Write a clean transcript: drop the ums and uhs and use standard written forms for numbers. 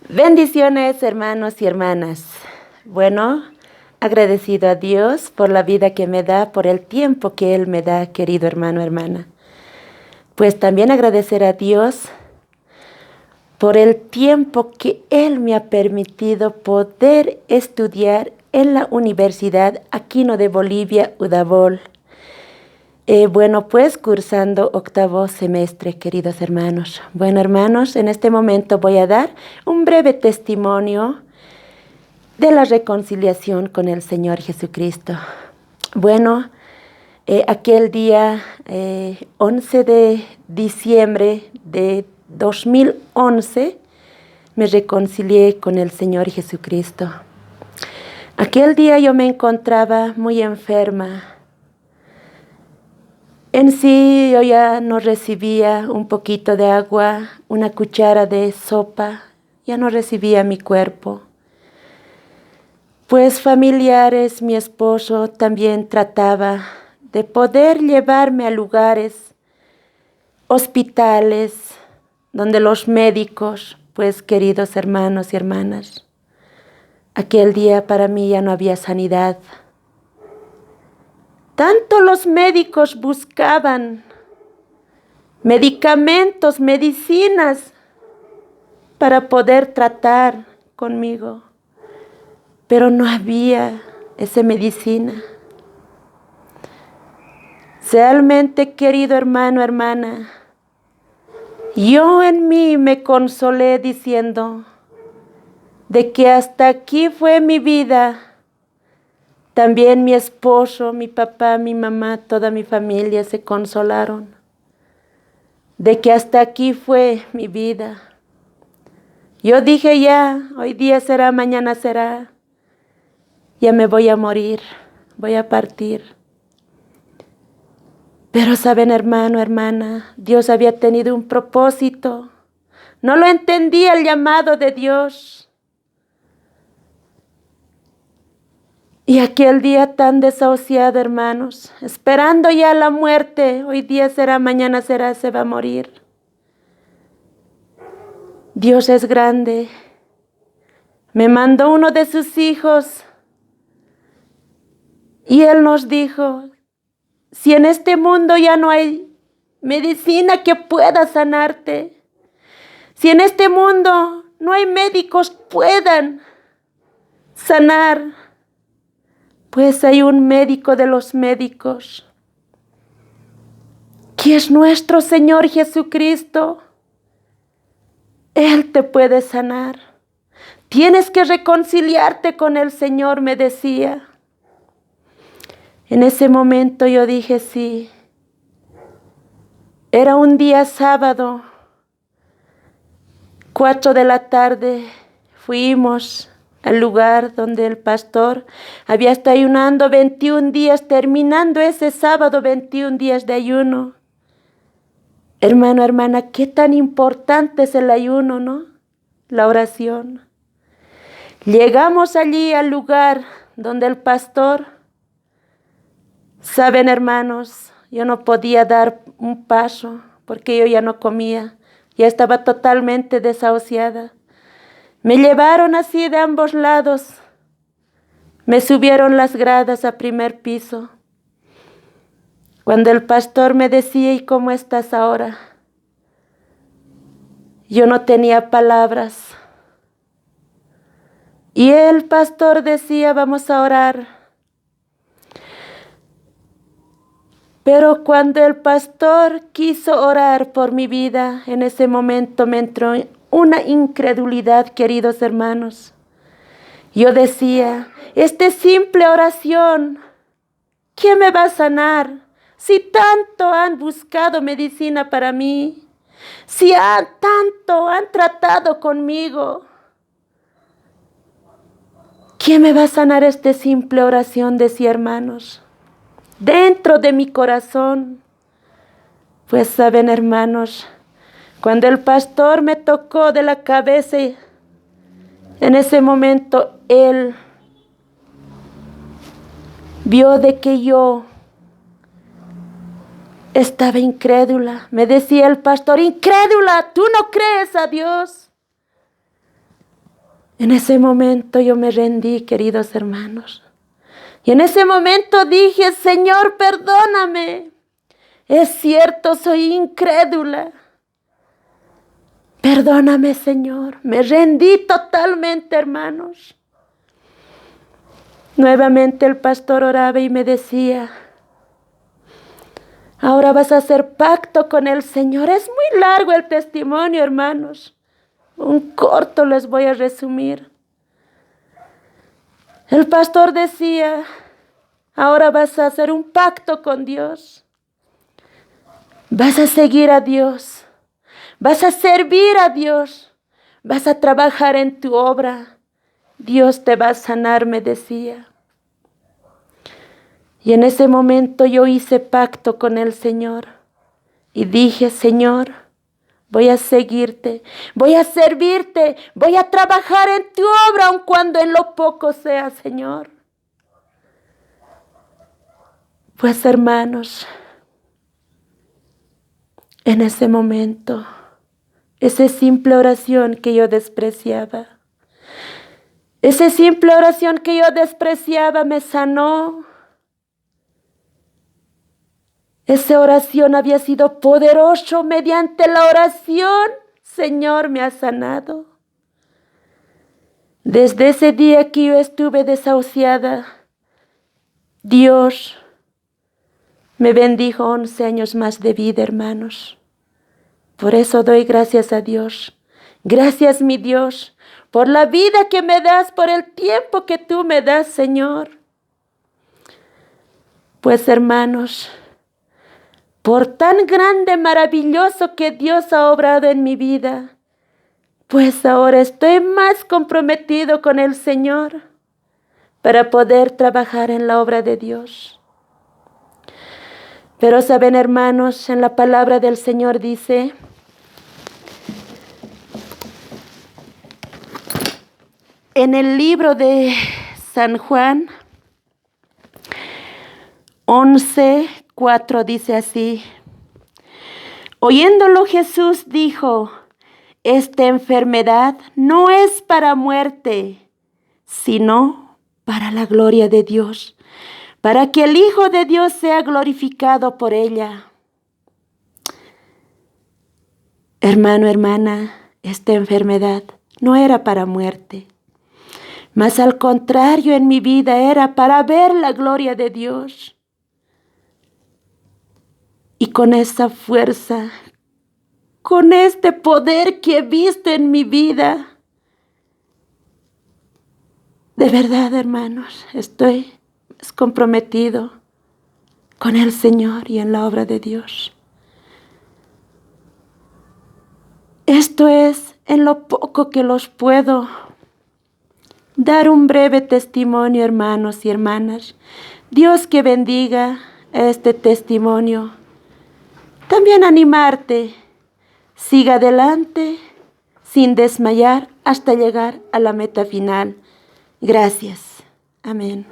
Bendiciones, hermanos y hermanas. Bueno, agradecido a Dios por la vida que me da, por el tiempo que Él me da, querido hermano, hermana. Pues también agradecer a Dios por el tiempo que Él me ha permitido poder estudiar en la Universidad Aquino de Bolivia, Udavol. Pues cursando octavo semestre, queridos hermanos. Bueno, hermanos, en este momento voy a dar un breve testimonio de la reconciliación con el Señor Jesucristo. Bueno, aquel día 11 de diciembre de 2011 me reconcilié con el Señor Jesucristo. Aquel día yo me encontraba muy enferma. En sí yo ya no recibía un poquito de agua, una cuchara de sopa, ya no recibía mi cuerpo. Pues familiares, mi esposo también trataba de poder llevarme a lugares, hospitales, donde los médicos, pues queridos hermanos y hermanas, aquel día para mí ya no había sanidad. Tanto los médicos buscaban medicamentos, medicinas para poder tratar conmigo, pero no había esa medicina. Realmente, querido hermano, hermana, yo en mí me consolé diciendo de que hasta aquí fue mi vida. También mi esposo, mi papá, mi mamá, toda mi familia se consolaron de que hasta aquí fue mi vida. Yo dije ya, hoy día será, mañana será, ya me voy a morir, voy a partir. Pero saben, hermano, hermana, Dios había tenido un propósito. No lo entendía el llamado de Dios. Y aquel día tan desahuciado, hermanos, esperando ya la muerte, hoy día será, mañana será, se va a morir. Dios es grande. Me mandó uno de sus hijos y Él nos dijo, si en este mundo ya no hay medicina que pueda sanarte, si en este mundo no hay médicos que puedan sanar, pues hay un médico de los médicos, que es nuestro Señor Jesucristo. Él te puede sanar. Tienes que reconciliarte con el Señor, me decía. En ese momento yo dije sí. Era un día sábado, 4 de la tarde, fuimos al lugar donde el pastor había estado ayunando 21 días, terminando ese sábado 21 días de ayuno. Hermano, hermana, qué tan importante es el ayuno, ¿no? La oración. Llegamos allí al lugar donde el pastor, saben, hermanos, yo no podía dar un paso porque yo ya no comía, ya estaba totalmente desahuciada. Me llevaron así de ambos lados, me subieron las gradas a primer piso. Cuando el pastor me decía, ¿y cómo estás ahora? Yo no tenía palabras. Y el pastor decía, vamos a orar. Pero cuando el pastor quiso orar por mi vida, en ese momento me entró una incredulidad, queridos hermanos. Yo decía, esta simple oración, ¿quién me va a sanar? Si tanto han buscado medicina para mí, si tanto han tratado conmigo, ¿quién me va a sanar esta simple oración? Decía, hermanos. Dentro de mi corazón, pues saben, hermanos, cuando el pastor me tocó de la cabeza, en ese momento él vio de que yo estaba incrédula. Me decía el pastor, incrédula, tú no crees a Dios. En ese momento yo me rendí, queridos hermanos. Y en ese momento dije, Señor, perdóname. Es cierto, soy incrédula. Perdóname, Señor. Me rendí totalmente, hermanos. Nuevamente el pastor oraba y me decía, ahora vas a hacer pacto con el Señor. Es muy largo el testimonio, hermanos. Un corto les voy a resumir. El pastor decía, ahora vas a hacer un pacto con Dios. Vas a seguir a Dios. Vas a servir a Dios. Vas a trabajar en tu obra. Dios te va a sanar, me decía. Y en ese momento yo hice pacto con el Señor. Y dije, Señor, voy a seguirte, voy a servirte, voy a trabajar en tu obra, aun cuando en lo poco sea, Señor. Pues hermanos, en ese momento, esa simple oración que yo despreciaba, esa simple oración que yo despreciaba me sanó. Esa oración había sido poderosa. Mediante la oración, Señor me ha sanado. Desde ese día que yo estuve desahuciada, Dios me bendijo 11 años más de vida, hermanos. Por eso doy gracias a Dios. Gracias, mi Dios, por la vida que me das, por el tiempo que tú me das, Señor. Pues, hermanos, por tan grande, maravilloso que Dios ha obrado en mi vida, pues ahora estoy más comprometido con el Señor para poder trabajar en la obra de Dios. Pero saben, hermanos, en la palabra del Señor dice, en el libro de San Juan 11:4 dice así, oyéndolo Jesús dijo, esta enfermedad no es para muerte, sino para la gloria de Dios, para que el Hijo de Dios sea glorificado por ella. Hermano, hermana, esta enfermedad no era para muerte, mas al contrario en mi vida era para ver la gloria de Dios. Y con esa fuerza, con este poder que he visto en mi vida, de verdad, hermanos, estoy comprometido con el Señor y en la obra de Dios. Esto es en lo poco que los puedo dar un breve testimonio, hermanos y hermanas. Dios que bendiga este testimonio. También animarte, siga adelante sin desmayar hasta llegar a la meta final. Gracias. Amén.